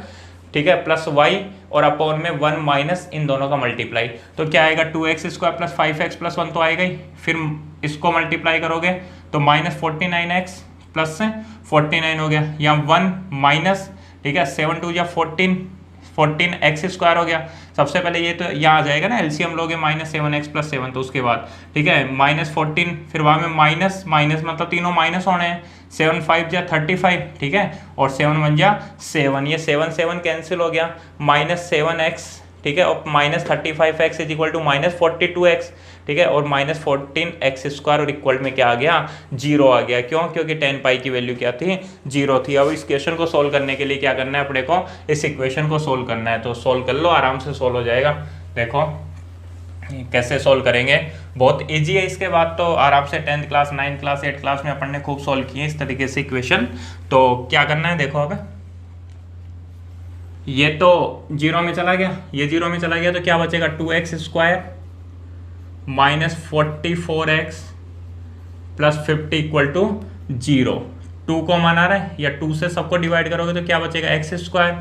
ठीक है, प्लस वाई और अपॉन में 1 माइनस इन दोनों का मल्टीप्लाई, तो क्या आएगा 2x² प्लस 5x+1 तो आएगा ही, फिर इसको मल्टीप्लाई करोगे तो माइनस 49x प्लस 49 हो गया, यहाँ 1 माइनस, ठीक है, 7 2 या 14x² हो गया। सबसे पहले ये तो यहाँ आ जाएगा ना, एलसीएम लोगे -7x+7, तो उसके बाद ठीक है -14, फिर वहाँ में माइनस माइनस मतलब तीनों माइनस होने हैं, 7 5 या 35, ठीक है, और 7 1 या 7, ये 7 7 कैंसिल हो गया, -7x, ठीक है, और -35x is equal to -42x, ठीक है, और -14x² और इक्वल में क्या आ गया, 0 आ गया। क्यों? क्योंकि 10 पाई की वैल्यू क्या थी, 0 थी। अब इस क्वेश्चन को सोल्व करने के लिए क्या करना है अपने को, इस इक्वेशन को सोल्व करना है, तो सोल्व कर लो, आराम से सोल्व हो जाएगा। देखो कैसे सोल्व करेंगे, बहुत इजी है। इसके बाद तो आराम से 10th class 9th class 8th class में अपन ने खूब सोल्व किए इस तरीके से इक्वेशन। तो क्या करना है, देखो अब ये तो 0 में चला गया, ये 0 में चला गया, तो क्या बचेगा 2x² -44x plus 50 equal to 0। 2 को मान आ रहा है, या 2 से सबको डिवाइड करोगे तो क्या बचेगा x²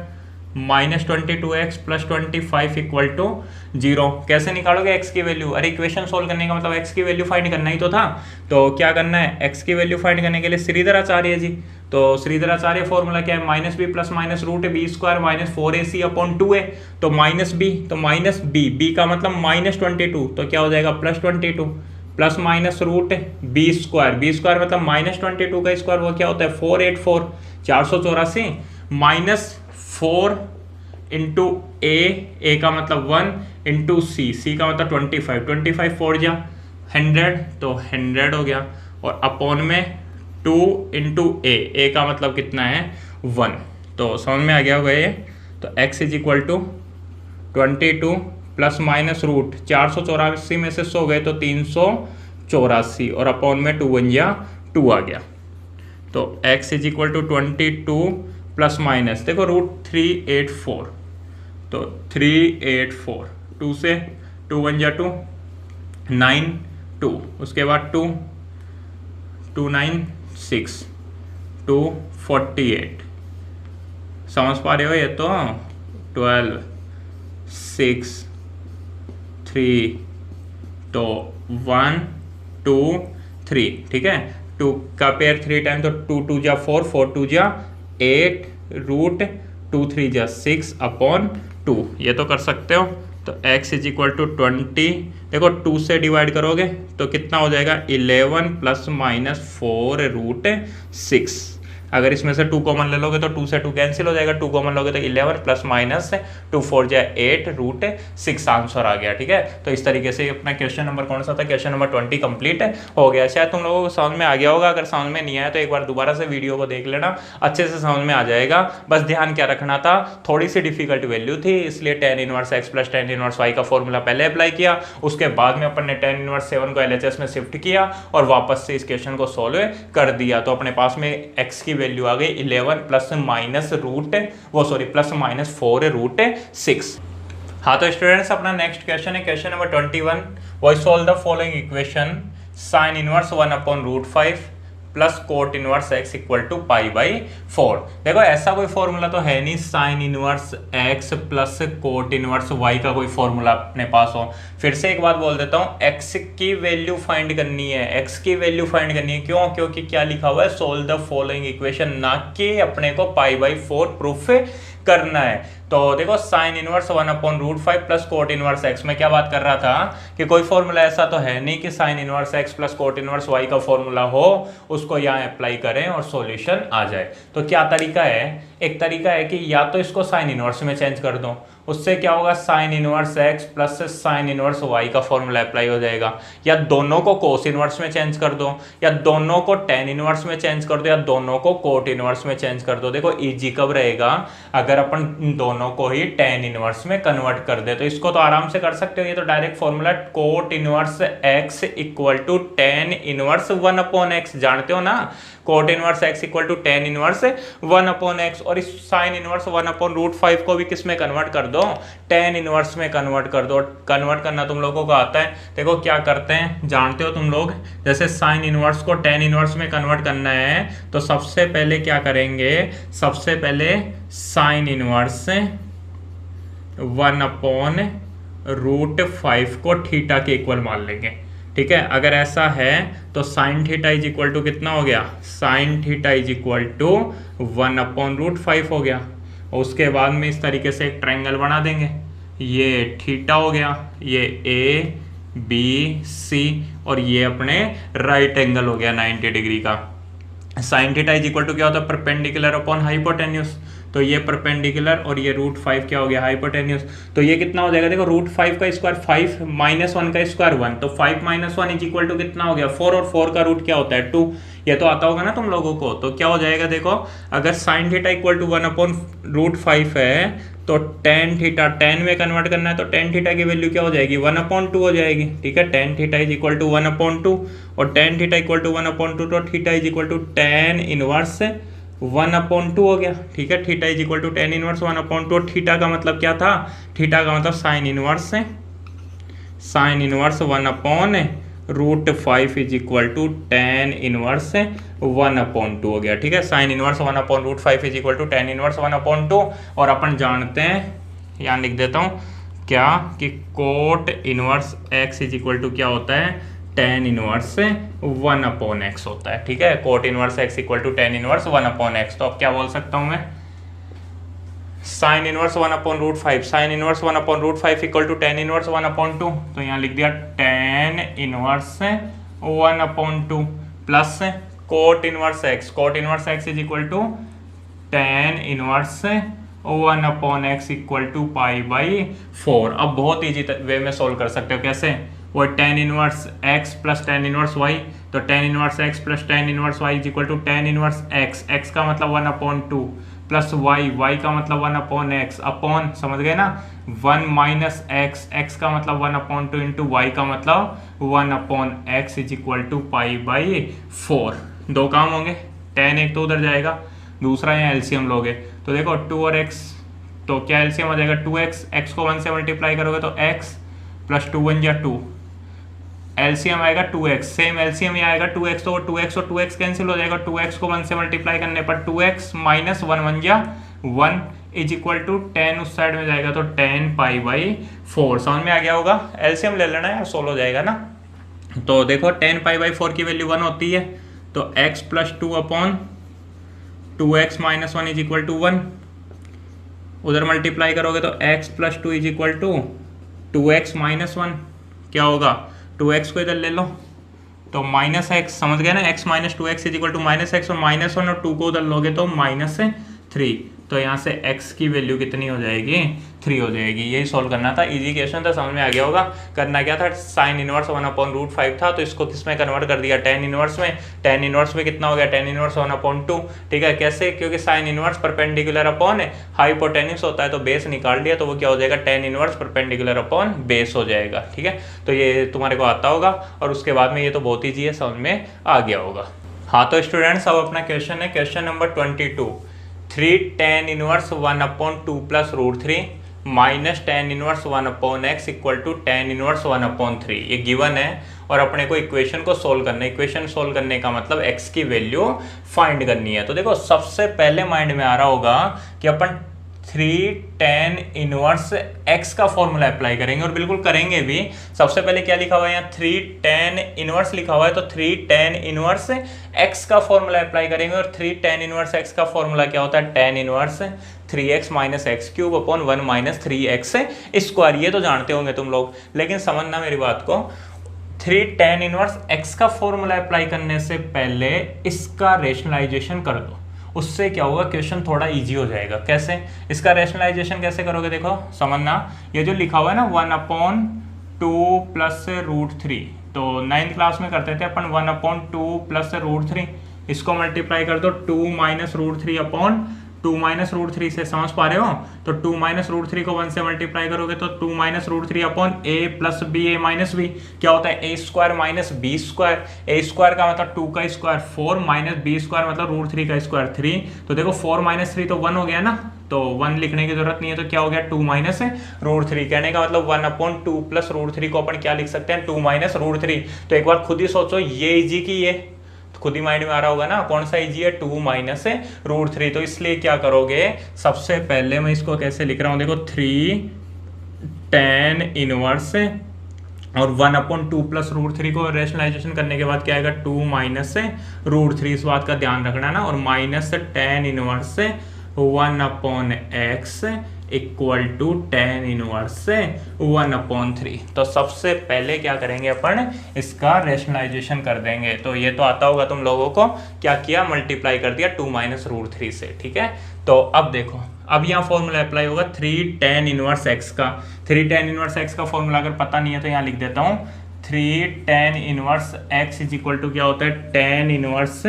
-22x plus 25 equal to 0। कैसे निकालोगे x की वैल्यू, अरे इक्वेशन सोल्व करने का मतलब x की वैल्यू फाइंड करना ही तो था। तो क्या करना है, x की वैल्यू फाइंड करने के लिए श्रीधराचार्य जी, तो श्रीधराचार्य फॉर्मूला क्या है, -b plus minus √b² -4ac/2a, तो -b तो -b का मतलब -22, तो क्या हो जाएगा +22 प्लस माइनस √b² b² मतलब -22 का स्क्वायर, वो क्या होता है 484 484 -4 इंटू ए का मतलब 1 इंटू सी का मतलब 25 4 जा 100, तो 100 हो गया, और अपॉन में 2 इंटू ए का मतलब कितना है 1, तो समझ में आ गया होगा ये। तो x is equal to 22 plus minus root 484 में से 100 गए तो 384, और अपॉन में 2 1 या 2 आ गया। तो x is equal to 22 plus minus देखो √384, तो 384, 2 से 2 1 या 2 9 2, उसके बाद 2 2 9 6 248, समझ पा रहे हो ये तो 12 6 3, तो 1 2 3, ठीक है, 2 का पेयर 3 टाइम, तो 2 2 जा 4 4 2 जा 8 √2 3 जा 6 अपॉन 2, ये तो कर सकते हो। तो x इज इक्वल टू 20, देखो 2 से डिवाइड करोगे तो कितना हो जाएगा 11 प्लस माइनस 4 √6। अगर इसमें से 2 कॉमन ले लोगे तो 2 से 2 कैंसिल हो जाएगा, 2 कॉमन लोगे तो 11 प्लस माइनस 2 4 जा 8 √6 आंसर आ गया, ठीक है। तो इस तरीके से अपना क्वेश्चन नंबर कौन सा था, क्वेश्चन नंबर 20 कंप्लीट हो गया। शायद तुम लोगों को समझ में आ गया होगा, अगर समझ में नहीं आया तो एक बार दोबारा से वीडियो को देख लेना, अच्छे से समझ में आ जाएगा। बस ध्यान क्या रखना था, थोड़ी सी डिफिकल्ट वैल्यू थी, इसलिए tan inverse x plus tan inverse y का फॉर्मूला पहले अप्लाई किया, उसके बाद में अपन ने tan इनवर्स 7 को LHS में शिफ्ट किया और वापस से इस क्वेश्चन को सोल्व कर दिया। तो अपने पास में x की वैल्यू आ गई 11 प्लस माइनस प्लस माइनस 4 √6। हाँ तो स्टूडेंट्स अपना नेक्स्ट क्वेश्चन है क्वेश्चन नंबर 21, वो solve the following equation sin inverse 1/√5 plus cot inverse x equal to π/4। देखो ऐसा कोई फॉर्मूला तो है नहीं sin inverse x plus cot inverse y का कोई फॉर्मूला अपने पास हो। फिर से एक बात बोल देता हूँ, x की वैल्यू फाइंड करनी है, x की वैल्यू फाइंड करनी है। क्यों? क्योंकि क्या लिखा हुआ है सोल्व द फॉलोइंग इक्वेशन, ना कि अपने को π/4 प्रूफ करना है। तो देखो sin inverse 1/√5 plus cot inverse x में क्या बात कर रहा था कि कोई फॉर्मूला ऐसा तो है नहीं कि sin inverse x plus cot inverse y का फॉर्मूला हो, उसको यहाँ अप्लाई करें और सॉल्यूशन आ जाए। तो क्या तरीका है, एक तरीका है कि या तो इसको sin इनवर्स में चेंज कर दो, उससे क्या होगा sin inverse x plus sin inverse y का फॉर्मूला अप्लाई हो जाएगा, या दोनों को कोस इनवर्स में चेंज कर दो, या दोनों को tan इनवर्स में चेंज कर दो, या दोनों को कोट इनवर्स में चेंज कर दो। देखो इजी कब रहेगा, अगर अपन दोनों को ही tan इनवर्स में कन्वर्ट कर दे। तो इसको तो आराम से कर सकते हो, ये तो direct formula cot inverse x equal to tan inverse 1/x, जानते हो ना, cot inverse x equal to tan inverse 1/x। और इस sin इनवर्स 1/√5 को भी किस में कन्वर्ट कर दो, tan इनवर्स में कन्वर्ट कर दो। कन्वर्ट करना तुम लोगों को आता है, देखो क्या करते हैं जानते हो तुम लोग, जैसे sin इनवर्स को tan इनवर्स में कन्वर्ट करना है तो सबसे पहले क्या करेंगे, सबसे पहले साइन इनवर्स 1/√5 को थीटा के इक्वल मान लेंगे। ठीक है, अगर ऐसा है तो sine theta is equal to कितना हो गया, sine theta is equal to 1/√5 हो गया। और उसके बाद में इस तरीके से एक ट्रायंगल बना देंगे, ये थीटा हो गया, ये ए बी सी, और ये अपने राइट एंगल हो गया 90 डिग्री का। Sine theta is equal to क्या होता है, परपेंडिकुलर अपॉन हाइपोटेन्यूज। तो ये परपेंडिकुलर और ये √5 क्या हो गया, हाइपोटेन्यूज। तो ये कितना हो जाएगा, देखो √5 का स्क्वायर 5 -1 का स्क्वायर 1, तो 5 - 1 इज इक्वल टू कितना हो गया 4, और 4 का रूट क्या होता है 2। ये तो आता होगा ना तुम लोगों को। तो क्या हो जाएगा, देखो अगर साइन थीटा इक्वल टू 1/√5 है तो टेन थीटा, टेन में कन्वर्ट करना है तो टेन थीटा की वैल्यू क्या हो जाएगी 1/2 हो जाएगी। ठीक है, tan theta is equal to 1/2, और टेन थीटा इक्वल टू 1/2 तो theta is equal to tan inverse 1/2 हो गया। ठीक है, theta is equal to tan inverse 1/2। Theta का मतलब क्या था, थीटा का मतलब sine inverse 1/√5 is equal to tan inverse 1/2 हो गया। ठीक है, sine inverse 1/√5 is equal to tan inverse 1/2। और अपन जानते हैं, यहाँ लिख देता हूँ क्या, कि cot inverse x is equal to क्या होता है, टेन इनवर्स 1/x होता है। ठीक है, cot inverse x equal to tan inverse 1/x। तो अब क्या बोल सकता हूँ मैं, sine inverse 1/√5, sine inverse 1/√5 equal to tan inverse 1/2। तो यहाँ लिख दिया tan inverse 1/2 plus cot inverse x, cot inverse x is equal to tan inverse 1/x equal to π/4। अब बहुत ईजी वे में सोल्व कर सकते हो, कैसे, वो tan inverse x plus tan inverse y, तो tan inverse x plus tan inverse y is equal to tan inverse x का मतलब 1/2 प्लस y का मतलब 1/x अपॉन, समझ गए ना, 1 - x का मतलब 1/2 इंटू y का मतलब 1/x इज इक्वल टू π/4। दो काम होंगे, टेन एक तो उधर जाएगा, दूसरा यहाँ एलसीएम लोगे तो देखो 2 और x, तो क्या एलसीएम आ जाएगा 2x, x को 1 से मल्टीप्लाई करोगे तो x प्लस 2 1 जा 2, एलसीएम आएगा 2x, सेम एलसीएम ही आएगा 2x, तो 2x और 2x कैंसिल हो जाएगा, 2x को 1 से मल्टीप्लाई करने पर 2x माइनस 1 1 जा 1 इज इक्वल टू 10 उस साइड में जाएगा तो 10 π/4। समझ में आ गया होगा, एलसीएम ले लेना है, सोल्व हो जाएगा ना। तो देखो 10 π/4 की वैल्यू 1 होती है, तो x plus 2 upon 2x minus 1 is equal to 1, उधर मल्टीप्लाई करोगे तो x plus 2 is equal to 2x minus 1, क्या होगा 2x को इधर ले लो तो माइनस एक्स, समझ गए ना, x minus 2x is equal to minus x, और माइनस 1 और 2 को उधर लोगे तो -3, तो यहाँ से x की वैल्यू कितनी हो जाएगी 3 हो जाएगी। यही सॉल्व करना था, इजी क्वेश्चन था, समझ में आ गया होगा। करना क्या था, साइन इनवर्स 1/√5 था तो इसको किस में कन्वर्ट कर दिया, टेन इनवर्स में। टेन इनवर्स में कितना हो गया, टेन इनवर्स 1/2। ठीक है, कैसे, क्योंकि sine inverse perpendicular upon hypotenuse होता है, तो बेस निकाल लिया तो वो क्या हो जाएगा, tan inverse perpendicular upon base हो जाएगा। ठीक है, तो ये तुम्हारे को आता होगा, और उसके बाद में ये तो बहुत ईजी है, समझ में आ गया होगा। हाँ तो स्टूडेंट्स, अब अपना क्वेश्चन है question number 22, 3 tan inverse 1/2 plus √3 minus tan inverse 1/x equal to tan inverse 1/3। ये गिवन है और अपने को इक्वेशन को सोल्व करना है। इक्वेशन सोल्व करने का मतलब x की वैल्यू फाइंड करनी है। तो देखो सबसे पहले माइंड में आ रहा होगा कि अपन 3 tan इनवर्स x का फॉर्मूला अप्लाई करेंगे, और बिल्कुल करेंगे भी। सबसे पहले क्या लिखा हुआ है यहाँ, 3 tan इनवर्स लिखा हुआ है, तो 3 tan इनवर्स x का फॉर्मूला अप्लाई करेंगे, और 3 tan इनवर्स x का फॉर्मूला क्या होता है, tan inverse 3x minus x cube upon 1 minus 3x square. ये तो जानते होंगे तुम लोग, लेकिन समझना मेरी बात को, 3 tan इनवर्स x का फॉर्मूला अप्लाई करने से पहले इसका रेशनलाइजेशन कर दो, उससे क्या होगा, क्वेश्चन थोड़ा इजी हो जाएगा। कैसे, इसका रेशनलाइजेशन कैसे करोगे, देखो समझना, ये जो लिखा हुआ है ना 1/2 प्लस √3, तो 9th क्लास में करते थे अपन 1/2 प्लस √3, इसको मल्टीप्लाई कर दो 2 माइनस √3 अपॉन 2 माइनस √3 से, समझ पा रहे हो। तो 2 माइनस √3 को 1 से मल्टीप्लाई करोगे तो 2 minus √3 upon a plus B A minus B, क्या होता है a square minus B square. a square का मतलब 2 का स्क्वायर 4 माइनस बी स्क्वायर मतलब √3 का स्क्वायर 3। तो देखो 4 माइनस 3 तो 1 हो गया ना, तो 1 लिखने की जरूरत नहीं है, तो क्या हो गया 2 माइनस √3। कहने का मतलब 1/2 प्लस √3 को अपन क्या लिख सकते हैं, 2 माइनस √3। तो एक बार खुद ही सोचो, ये इजी की ये खुद ही माइंड में आ रहा होगा ना कौन सा इजी है, 2 माइनस रूट 3। तो इसलिए क्या करोगे, सबसे पहले मैं इसको कैसे लिख रहा हूँ देखो, 3 tan इनवर्स और 1/2 प्लस रूट 3 को रेशनलाइजेशन करने के बाद क्या आएगा, 2 माइनस रूट 3। इस बात का ध्यान रखना ना। और minus tan inverse 1/x equal to tan inverse 1/3। तो सबसे पहले क्या करेंगे अपन, इसका रेशनलाइजेशन कर देंगे। तो ये तो आता होगा तुम लोगों को, क्या किया, मल्टीप्लाई कर दिया 2 माइनस रूट 3 से। ठीक है, तो अब देखो, अब यहाँ फॉर्मूला अप्लाई होगा 3 tan इनवर्स x का। 3 tan इनवर्स x का फॉर्मूला अगर पता नहीं है तो यहाँ लिख देता हूँ, 3 tan inverse x is equal to क्या होता है, tan inverse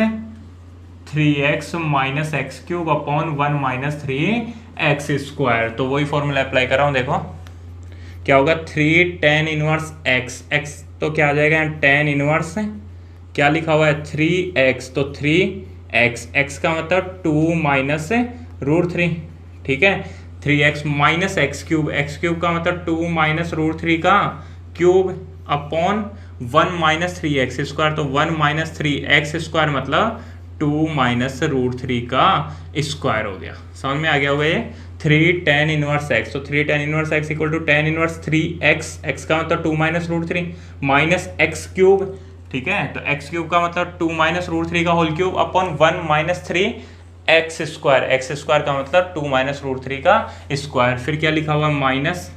3x minus x cube upon 1 minus 3x square. तो वही फॉर्मूला अप्लाई कर रहा हूँ। देखो क्या होगा, 3 tan इनवर्स x तो क्या आ जाएगा, tan इनवर्स क्या लिखा हुआ है 3x, तो 3x का मतलब 2 माइनस रूट 3। ठीक है, 3x माइनस एक्स क्यूब का मतलब 2 माइनस रूट 3 का cube upon 1 minus 3x square. तो 1 माइनस 3x स्क्वायर मतलब 2 माइनस रूट 3 का स्क्वायर हो गया। समझ में आ गया होगा ये, 3 tan इनवर्स x। तो 3 tan inverse x equal to tan inverse 3x, x का मतलब 2 minus root 3 minus x cube. ठीक है, तो एक्स क्यूब का मतलब 2 माइनस रूट 3 का whole cube upon 1 minus 3x square का मतलब 2 माइनस रूट 3 का स्क्वायर। फिर क्या लिखा हुआ, minus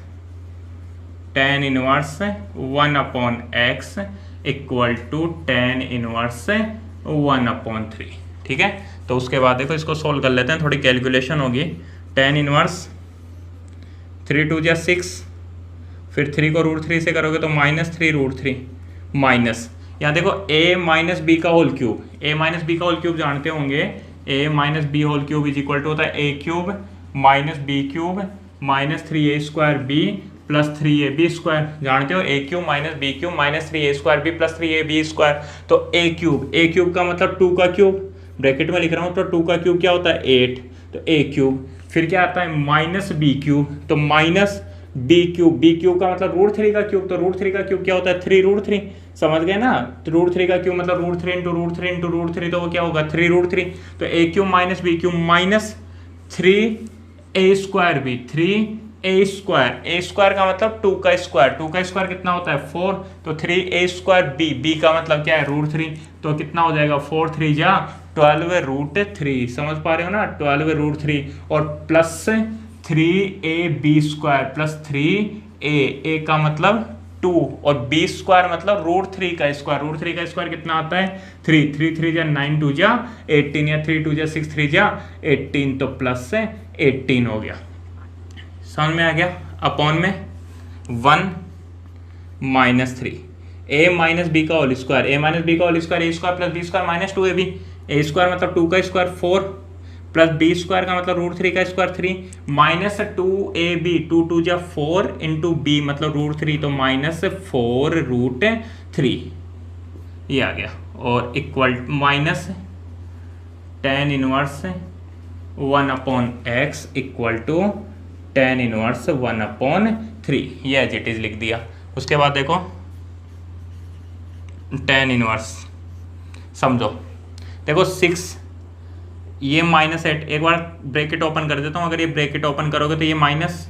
tan inverse 1/x equal to tan inverse 1/3। ठीक है, तो उसके बाद देखो इसको सोल्व कर लेते हैं, थोड़ी कैलकुलेशन होगी। tan इनवर्स 3 2 जा 6, फिर 3 को रूट 3 से करोगे तो माइनस 3 रूट 3 माइनस, यहाँ देखो a माइनस बी का whole cube. a minus B का होल क्यूब जानते होंगे, a minus B whole cube is equal to होता है a cube minus B cube minus 3a square B plus 3ab square. जानते हो, a cube minus B cube minus 3a square B plus 3ab square. तो a क्यूब का मतलब 2 का क्यूब, ब्रैकेट में लिख रहा हूँ, तो 2 का क्यूब क्या होता है 8, तो a क्यूब। फिर क्या आता है माइनस बी क्यूब, तो माइनस बी क्यूब का मतलब रूट 3 का क्यूब, तो रूट 3 का क्यूब क्या होता है 3 रूट 3। समझ गए ना, तो रूट 3 का क्यूब मतलब root 3 into root 3 into root 3, तो वो क्या होगा 3 रूट 3। तो a cube minus B cube minus 3a square B, 3a square का मतलब 2 का स्क्वायर कितना होता है 4, तो 3a स्क्वायर बी का मतलब क्या है रूट 3, तो कितना हो जाएगा 4 3 जा 12 रूट 3। समझ पा रहे हो ना, 12 रूट 3 और plus 3ab square plus 3a का मतलब 2 और b स्क्वायर मतलब रूट 3 का स्क्वायर कितना आता है 3 3 जा 9 2 जा 18 या 3 2 जा 6 3 जा 18, तो प्लस से 18 हो गया। समझ में आ गया, अपॉन में 1 माइनस 3 a माइनस बी का whole square, a square plus B square minus 2ab, a square मतलब 2 का स्क्वायर 4 प्लस बी स्क्वायर का मतलब रूट 3 का स्क्वायर 3 माइनस 2ab 2 2 जा 4 इंटू बी मतलब रूट 3, तो माइनस 4 रूट 3 ये आ गया। और equal minus tan inverse 1/x equal to tan inverse 1/3, ये एज इट इज लिख दिया। उसके बाद देखो tan इनवर्स समझो, देखो 6 ये माइनस 8, एक बार ब्रैकेट ओपन कर देता हूँ। अगर ये ब्रैकेट ओपन करोगे तो ये माइनस,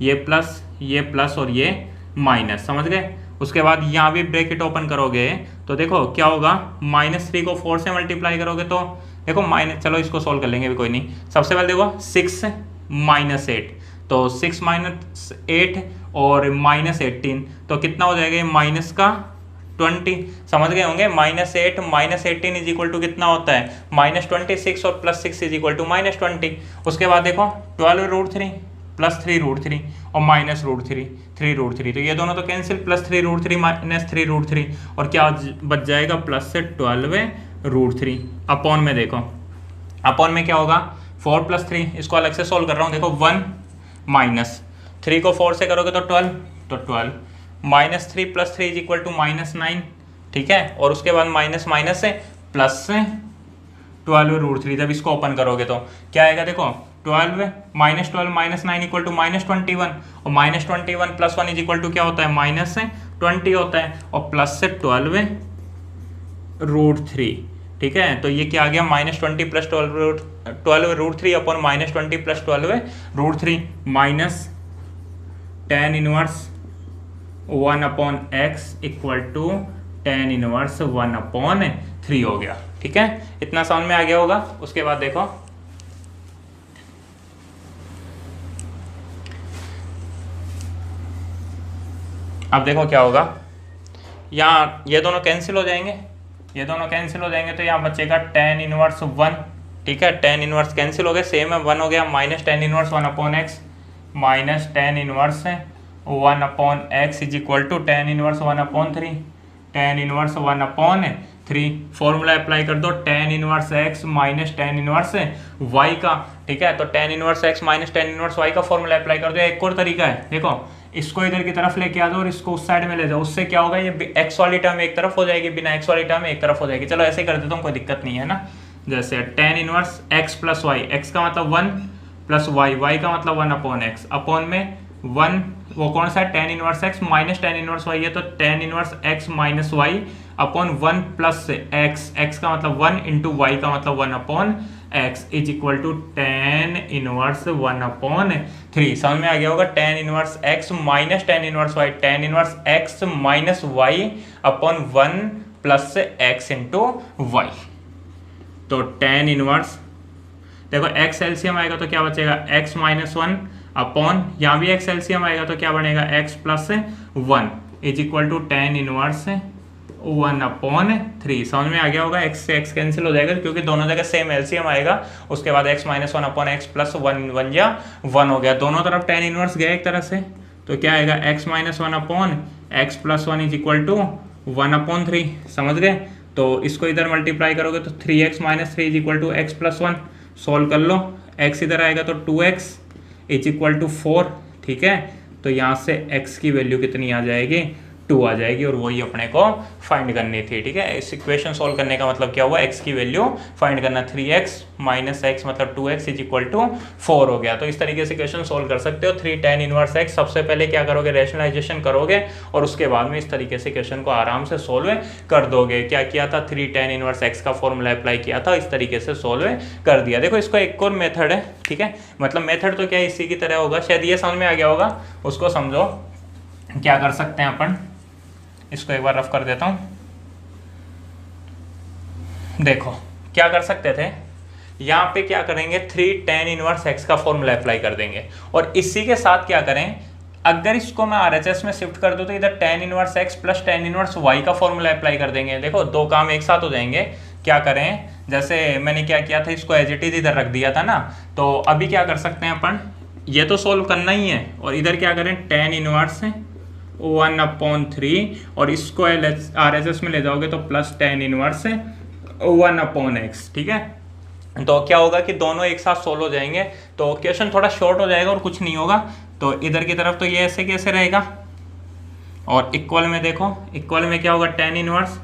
ये प्लस और ये माइनस, समझ गए। उसके बाद यहाँ भी ब्रैकेट ओपन करोगे तो देखो क्या होगा, -3 को 4 से मल्टीप्लाई करोगे तो देखो माइनस, चलो इसको सोल्व कर लेंगे भी, कोई नहीं। सबसे पहले देखो 6 माइनस 8, तो 6 माइनस 8 और माइनस 18, तो कितना हो जाएगा माइनस का 20। समझ गए होंगे, -8 माइनस 18 इज इक्वल टू कितना होता है -26 और प्लस 6 इज इक्वल टू -20। उसके बाद देखो 12 रूट 3 प्लस 3 रूट 3 और माइनस रूट 3 रूट 3, तो ये दोनों तो cancel, plus 3 root 3 minus 3 root 3 और क्या बच जाएगा प्लस से 12 रूट 3। अपॉन में देखो, अपॉन में क्या होगा 4 प्लस 3, इसको अलग से सोल्व कर रहा हूँ। देखो 1 माइनस 3 को 4 से करोगे तो 12, तो 12 -3 प्लस 3 इज इक्वल टू -9, ठीक है। और उसके बाद माइनस माइनस से प्लस से 12 रूट 3, जब इसको ओपन करोगे तो क्या आएगा, देखो 12 माइनस 9 इक्वल टू -21 और -21 प्लस 1 इज इक्वल टू क्या होता है -20 होता है, और प्लस से 12 रूट 3, ठीक है, तो ये क्या आ गया -20 plus 12√3 upon -20 plus 12√3 minus tan inverse 1 upon x equal to tan inverse 1 upon 3 हो गया। ठीक है, इतना समझ में आ गया होगा। उसके बाद देखो अब देखो क्या होगा, यहाँ ये दोनों कैंसिल हो जाएंगे, ये दोनों कैंसिल हो जाएंगे तो यहाँ बचेगा tan इनवर्स 1। ठीक है, tan इनवर्स कैंसिल हो गए, सेम है 1 हो गया, minus tan inverse 1 upon x minus tan inverse 1 upon x is equal to tan inverse 1 upon 3, tan inverse 1 upon 3। Formula apply कर दो tan inverse x minus tan inverse y का। ठीक है, तो tan inverse x minus tan inverse y का फॉर्मूला अप्लाई कर दो। एक और तरीका है, देखो इसको इधर की तरफ लेके आ दो और इसको उस साइड में ले जाओ, उससे क्या होगा, ये x वाली टर्म एक तरफ हो जाएगी, बिना x वाली टर्म एक तरफ हो जाएगी। चलो ऐसे ही कर देता हूँ, कोई दिक्कत नहीं है ना। जैसे tan inverse x plus y, x का मतलब 1 प्लस y का मतलब 1 अपॉन एक्स, अपॉन में 1 वो कौन सा है, tan inverse x minus tan inverse y है, तो tan inverse x minus y upon 1 plus x का मतलब 1 इंटू y का मतलब 1 upon x is equal to tan inverse 1 upon 3। समझ में आ गया होगा, tan inverse x minus tan inverse y, tan inverse x minus y upon 1 plus x into y। तो tan इनवर्स देखो x एलसीएम आएगा तो क्या बचेगा, x माइनस 1 अपॉन, यहाँ भी x एलसीएम आएगा तो क्या बनेगा, x plus 1 is equal to tan inverse 1 upon 3। समझ में आ गया होगा, x से x कैंसिल हो जाएगा क्योंकि दोनों जगह सेम एलसीएम आएगा। उसके बाद x minus 1 upon x plus 1 या 1 हो गया, दोनों तरफ tan इनवर्स गया एक तरह से, तो क्या आएगा x minus 1 upon x plus 1 is equal to 1 upon 3। समझ गए, तो इसको इधर मल्टीप्लाई करोगे तो 3x minus 3 is equal to x plus 1। Solve कर लो, x इधर आएगा तो 2x इज इक्वल टू 4। ठीक है, तो यहाँ से x की वैल्यू कितनी आ जाएगी, 2 आ जाएगी, और वही अपने को फाइंड करनी थी। ठीक है, इस इक्वेशन सॉल्व करने का मतलब क्या हुआ, x की वैल्यू फाइंड करना, 3x माइनस x मतलब 2x इज इक्वल टू 4 हो गया। तो इस तरीके से इक्वेशन सॉल्व कर सकते हो। 3 tan इनवर्स x, सबसे पहले क्या करोगे, रैशनलाइजेशन करोगे और उसके बाद में इस तरीके से इक्वेशन को आराम से सोल्व कर दोगे। क्या किया था, 3 tan इनवर्स x का फॉर्मूला अप्लाई किया था, इस तरीके से सोल्व कर दिया। देखो इसको एक और मेथड है, ठीक है, मतलब मेथड तो क्या इसी की तरह होगा, शायद ये समझ में आ गया होगा, उसको समझो। क्या कर सकते हैं अपन, इसको एक बार रफ कर देता हूं। देखो क्या कर सकते थे, यहाँ पे क्या करेंगे, 3 tan इनवर्स x का फॉर्मूला अप्लाई कर देंगे, और इसी के साथ क्या करें, अगर इसको मैं RHS में शिफ्ट कर दूं तो इधर tan inverse x plus tan inverse y का फॉर्मूला अप्लाई कर देंगे। देखो दो काम एक साथ हो जाएंगे। क्या करें, जैसे मैंने क्या किया था, इसको एज इट इज इधर रख दिया था ना, तो अभी क्या कर सकते हैं अपन, ये तो सोल्व करना ही है, और इधर क्या करें, tan इनवर्स 1 अपॉन 3, और इसको RHS में ले जाओगे तो plus tan inverse 1 upon x। ठीक है, तो क्या होगा कि दोनों एक साथ सोल्व हो जाएंगे, तो क्वेश्चन थोड़ा शॉर्ट हो जाएगा और कुछ नहीं होगा। तो इधर की तरफ तो ये ऐसे कैसे रहेगा, और इक्वल में देखो, इक्वल में क्या होगा, tan inverse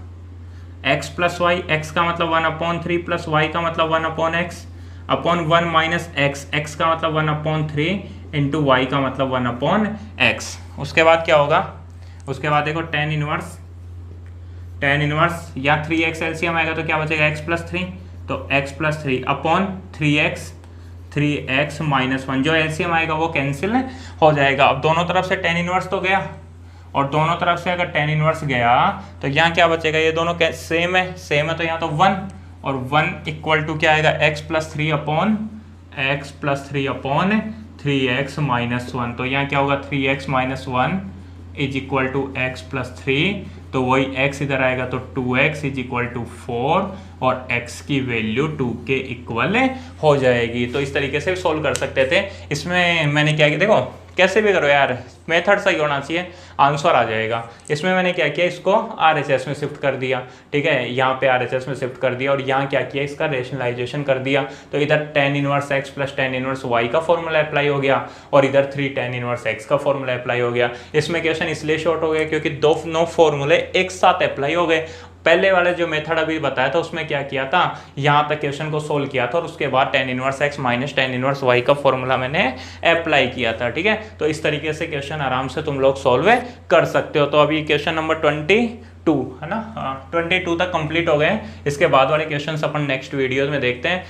x plus y, x का मतलब 1 अपॉन 3 प्लस y का मतलब 1 upon x upon 1 minus x का मतलब 1 अपॉन 3 इंटू वाई का मतलब 1 अपॉन x। उसके बाद क्या होगा, उसके बाद देखो tan इनवर्स या 3x एलसीएम आएगा तो क्या बचेगा, x प्लस 3, तो x plus 3 upon 3x minus 1, जो एलसीएम आएगा वो कैंसिल हो जाएगा। अब दोनों तरफ से tan इनवर्स तो गया, और दोनों तरफ से अगर tan इनवर्स गया तो यहाँ क्या बचेगा, ये दोनों सेम है तो यहाँ तो 1, और 1 इक्वल टू क्या आएगा, x plus 3 upon 3x minus 1, तो यहाँ क्या होगा, 3x minus 1 is equal to x plus 3, तो वही x इधर आएगा तो 2x इज इक्वल टू 4, और x की वैल्यू 2 के इक्वल हो जाएगी। तो इस तरीके से सोल्व कर सकते थे। इसमें मैंने क्या किया, देखो कैसे भी करो यार, मेथड सही होना चाहिए, आंसर आ जाएगा। इसमें मैंने क्या किया, इसको RHS में शिफ्ट कर दिया। ठीक है, यहाँ पे RHS में शिफ्ट कर दिया, और यहाँ क्या किया, इसका रेशनलाइजेशन कर दिया, तो इधर tan inverse x plus tan inverse y का फॉर्मूला अप्लाई हो गया, और इधर 3 tan इनवर्स x का फॉर्मूला अप्लाई हो गया। इसमें क्वेश्चन इसलिए शॉर्ट हो गया क्योंकि दोनों फॉर्मूले एक साथ अप्लाई हो गए। पहले वाले जो मेथड अभी बताया था उसमें क्या किया था, यहाँ तक क्वेश्चन को सोल्व किया था और उसके बाद tan inverse x minus tan inverse y का फॉर्मूला मैंने अप्लाई किया था। ठीक है, तो इस तरीके से क्वेश्चन आराम से तुम लोग सोल्व कर सकते हो। तो अभी क्वेश्चन नंबर 22 है ना, 22 तक कंप्लीट हो गए। इसके बाद वाले क्वेश्चंस अपन नेक्स्ट वीडियो में देखते हैं।